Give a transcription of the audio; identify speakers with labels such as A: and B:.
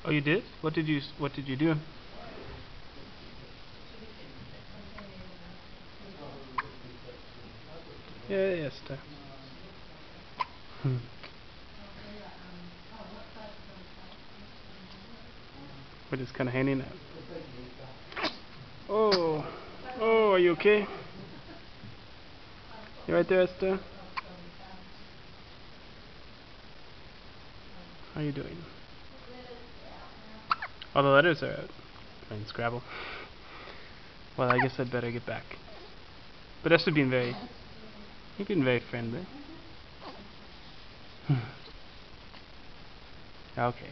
A: Oh, you did? What did you do? Yeah, yes, sir. We're just kind of hanging out. Oh, oh, are you okay? You right there, Esther? How you doing? All the letters are out. Playing Scrabble. Well, I guess I'd better get back. But Esther been very, you've been very friendly. Okay.